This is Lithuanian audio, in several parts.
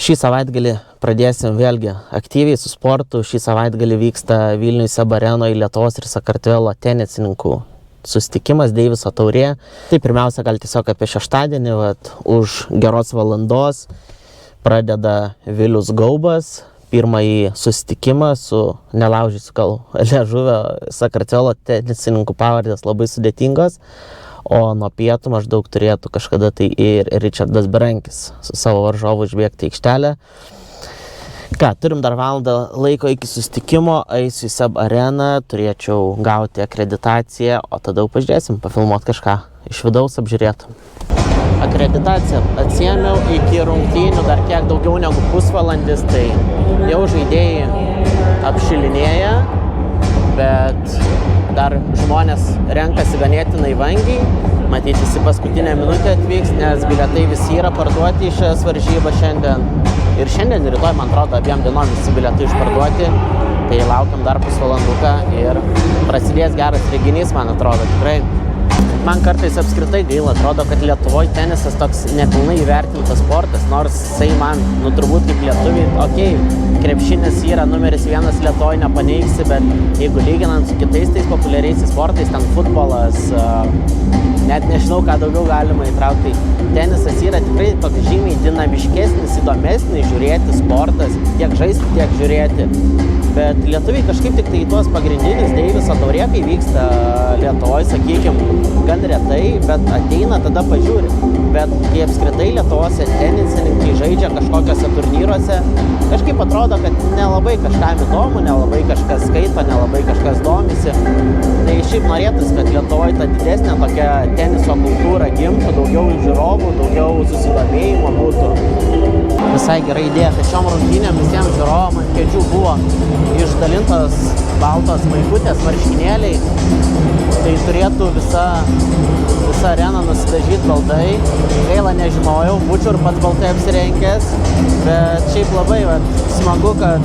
Šį savaitgalį pradėsim vėlgi aktyviai su sportu. Šį savaitgalį vyksta Vilniuje SEB arenoje Lietuvos ir Sakartvelo tenisininkų susitikimas Deiviso taurė. Tai pirmiausia, gal tiesiog apie šeštadienį, už geros valandos pradeda Vilius Gaubas pirmąjį susitikimą su nelaužysiu gal liežuvio Sakartvelo tenisininkų pavardės labai sudėtingos. O nuo pietų maždaug turėtų kažkada tai ir Ričardas Berankis su savo varžovu užbėgti į aikštelę. Turim dar valandą laiko iki susitikimo, eisiu į SEB areną, turėčiau gauti akreditaciją, o tada pažiūrėsim, pafilmuot kažką iš vidaus apžiūrėtum. Akreditaciją atsiėmiau iki rungtynių dar kiek daugiau negu pusvalandis, tai jau žaidėjai apšilinėja, bet dar žmonės renkasi ganėtinai vangiai. Matyt, visi paskutinę minutę atvyks, nes bilietai visi yra parduoti į šias varžybas šiandien. Ir šiandien ir rytoj, man atrodo, abiem dienom visi bilietai išparduoti. Tai laukiam dar pusvalanduką ir prasidės geras reginys, man atrodo, tikrai. Man kartais apskritai gaila, atrodo, kad Lietuvoje tenisas toks nepilnai įvertintas sportas, nors jisai man, turbūt kaip lietuviai, krepšinis yra numeris 1 Lietuvoje, nepaneigsi, bet jeigu lyginant su kitais tais populiariaisiais sportais, ten futbolas, net nežinau, ką daugiau galima įtraukti. Tenisas yra tikrai toks žymiai dinamiškesnis, įdomesnis žiūrėti sportas, tiek žaisti, tiek žiūrėti. Bet lietuviai kažkaip tik tai į tuos pagrindinius Deiviso taurė, kai vyksta Lietuvoje, sakykime, gan retai, bet ateina, tada pažiūri. Bet kai apskritai Lietuvos tenisininkai žaidžia kažkokiuose turnyruose, kažkaip atrodo, kad nelabai kažkam įdomu, nelabai kažkas skaito, nelabai kažkas domisi. Tai šiaip norėtųsi, kad Lietuvoje ta didesnė tokia teniso kultūra gimtų, daugiau žiūrovų, daugiau susidomėjimo būtų. Visai gera idėja, kad šiom rungtynėm visiems žiūrovam ant kėdžių buvo išdalintos baltos maikutės, marškinėliai. Tai turėtų visa arena nusidažyti baltai. Gaila nežinojau, būčiau ir pats baltai apsirengęs, bet šiaip labai smagu, kad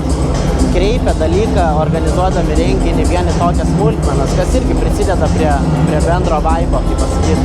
kreipia dalyką organizuodami renginį vien į tokias smulkmenas, kas irgi prisideda prie bendro vaibo, kaip pasakyti.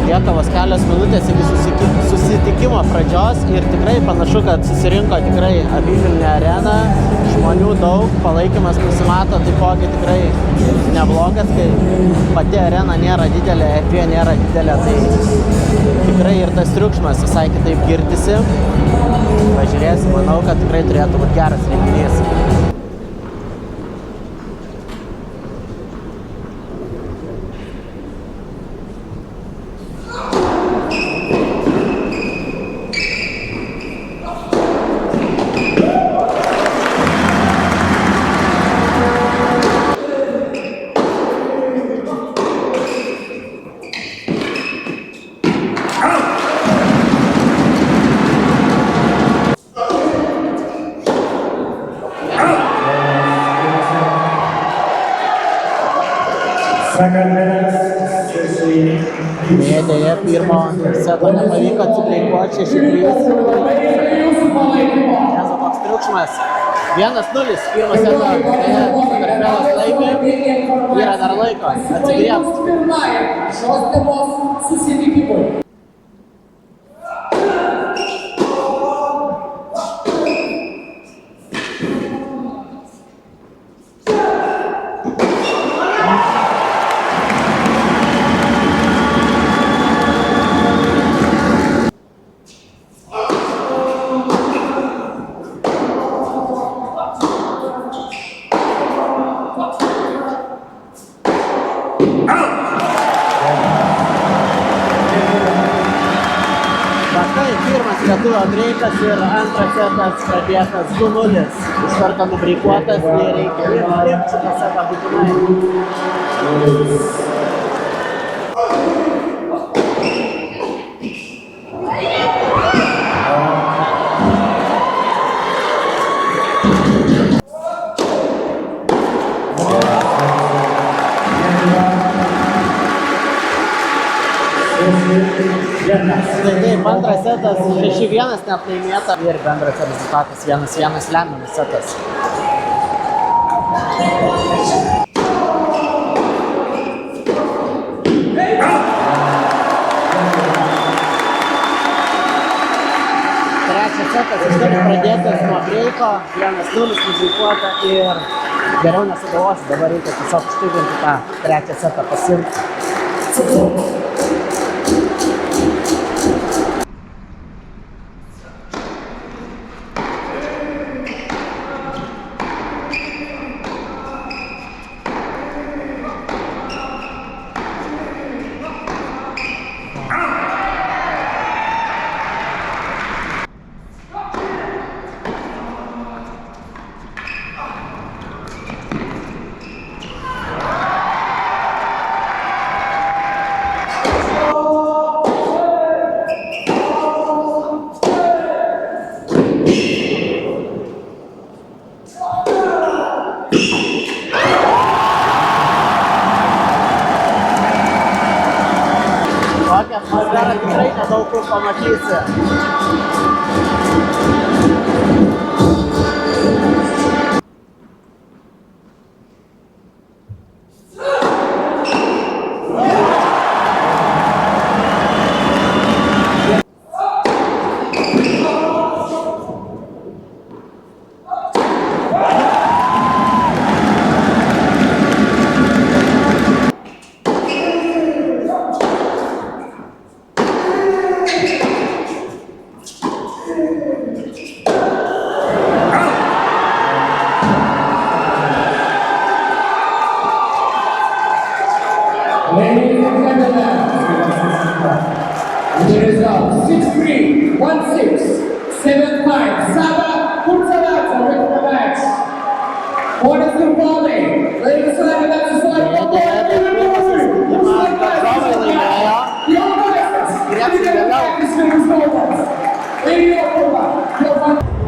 Lieka vos kelios minutės iki susitikimo pradžios ir tikrai panašu, kad susirinko tikrai apypilnė arena, žmonių daug, palaikymas nusimato taipogi tikrai neblogas, kai pati arena nėra didelė, erdvė nėra didelė, tai tikrai ir tas triukšmas visai kitaip girdisi. Pažiūrėsim, manau, kad tikrai turėtų būti geras renginys. Dėja, pirmo seto nepavyko atsibreikuoti 6-3. Nezo toks triukšmas. 1-0, pirmo seto Sakartvelas laimė. Yra dar laiko atsigriebti. Pirmas lietuvio breikas ir antras setas pradėtas 2-0. Iš karto nubreikuotas ir reikia imti šitą setą būtinai. Taip, antras setas 6-1 net laimėta ir bendras rezultatas 1-1 lemiamas setas. Trečias setas iškart pradėtas nuo breiko, 1-0 nubreikuota ir geriau nesugalvosi, dabar reikia tiesiog užtikrinti tą trečią setą pasiimti. Tokią atmosferą tikrai nedaug kur pamatysi. Ladies and gentlemen, the result 6-3, 1-6, 7-5. Saba Kurtsaladze with the match. Wonderful volley. Ladies and gentlemen, that's the side.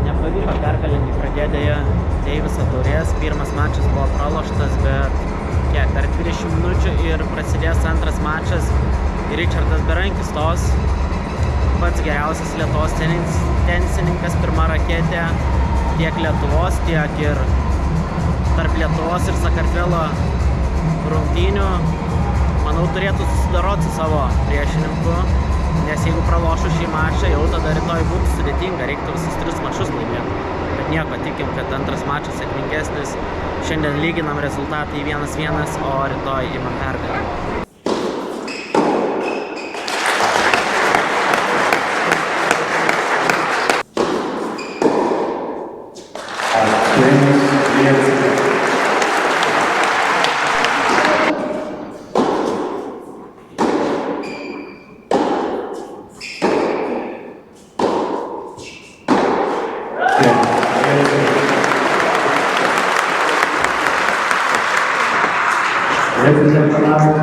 Nepavyko pergalingai pradėti dėja Deiviso taurės. Pirmas mačas buvo praloštas, bet per 20 minučių ir prasidės antras mačas. Richardas Berankis stos, pats geriausias Lietuvos tenisininkas, pirma raketė tiek Lietuvos, tiek ir tarp Lietuvos ir Sakartvelo rungtynių. Manau, turėtų susidaroti su savo priešininku, nes jeigu pralošų šį mačą, jau tada rytoj būtų sudėtinga, reiktų visus 3 mačus laimėti. Bet nieko, tikim, kad antras mačas sėkmingesnis. Šiandien lyginam rezultatai 1-1, o rytoj imam pergalę.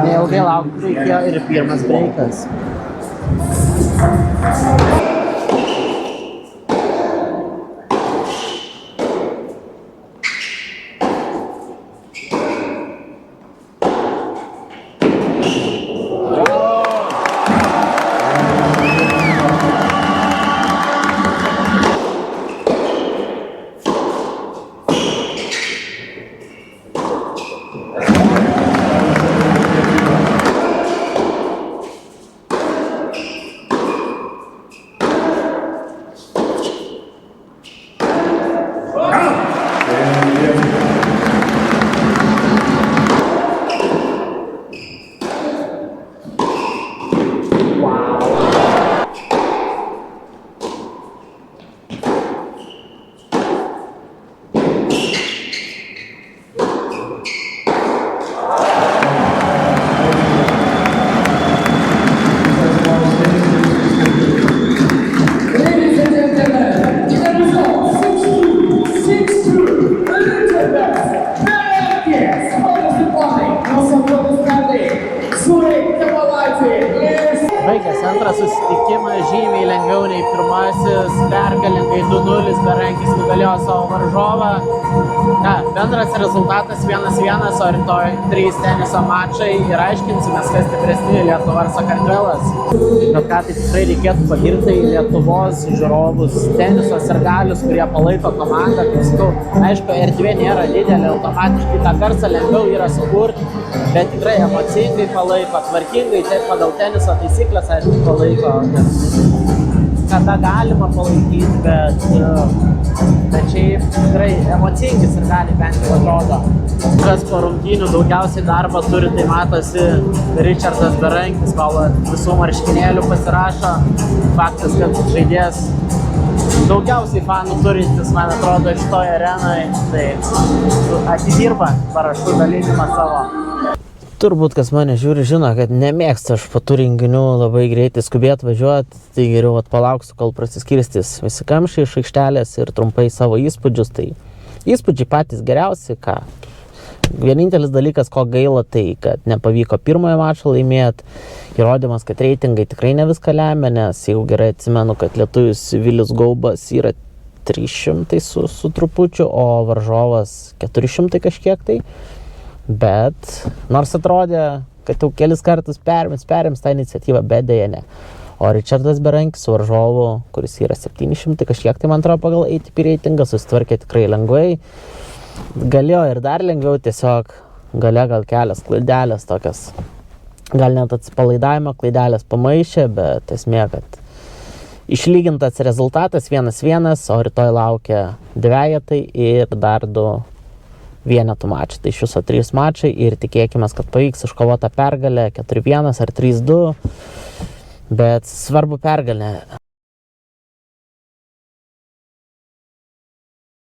Neilgai laukti reikėjo ir pirmas breikas. quick, Kepalaičiai. Please. Baigęs antrą susitikimą žymiai lengviau nei pirmasis, pergalingai 2-0 Berankis nugalėjo savo varžovą. Bendras rezultatas 1-1, o rytoj 3 teniso mačai ir aiškinsimės, kas stipresni Lietuva ar Sakartvelas. Bet ką tai tikrai reikėtų pagirti Lietuvos žiūrovus, teniso sirgalius, kurie palaiko komandą. Kaip sakau, aišku, erdvė nėra didelė, automatiškai tą garsą lengviau yra sukurti, bet tikrai emocingai palaiko, tvarkingai, taip pagal teniso taisyklės, aišku, palaiko. Kada galima palaikyti, bet šiaip tikrai emocingi sirgaliai bent jau atrodo. Kas po rungtynių daugiausiai darbo turi, tai matosi Ričardas Berankis, kol visų marškinėlių pasirašo. Faktas, kad žaidėjas daugiausiai fanų turintis, man atrodo, šitoje arenoje, tai atidirba parašų dalinimą savo. Turbūt, kas mane žiūri, žino, kad nemėgstu aš po tų renginių labai greitai skubėti važiuoti, tai geriau palauksiu, kol prasiskirstys visi kamščiai iš aikštelės ir trumpai savo įspūdžius. Tai įspūdžiai patys geriausi, ką. Vienintelis dalykas, ko gaila, tai kad nepavyko pirmojo mačo laimėti. Įrodymas, kad reitingai tikrai ne viską lemia, nes jau gerai atsimenu, kad lietuvis Vilius Gaubas yra 300 su trupučiu, o varžovas 400 kažkiek tai. Bet nors atrodė, kad jau kelis kartus perims tą iniciatyvą, bet dėja ne. O Ričardas Berankis su varžovu, kuris yra 700 kažkiek, tai man atrodo pagal ATP reitingą susitvarkė tikrai lengvai. Galėjo ir dar lengviau, tiesiog gal kelias klaidelės tokias. Gal net atsipalaidavimo klaidelės pamaišė, bet esmė, kad išlygintas rezultatas 1-1, o rytoj laukia dvejetai ir dar 2 vienetų mačai. Tai iš viso 3 mačai ir tikėkime, kad pavyks iškovoti pergalę 4-1 ar 3-2, bet svarbu pergalė.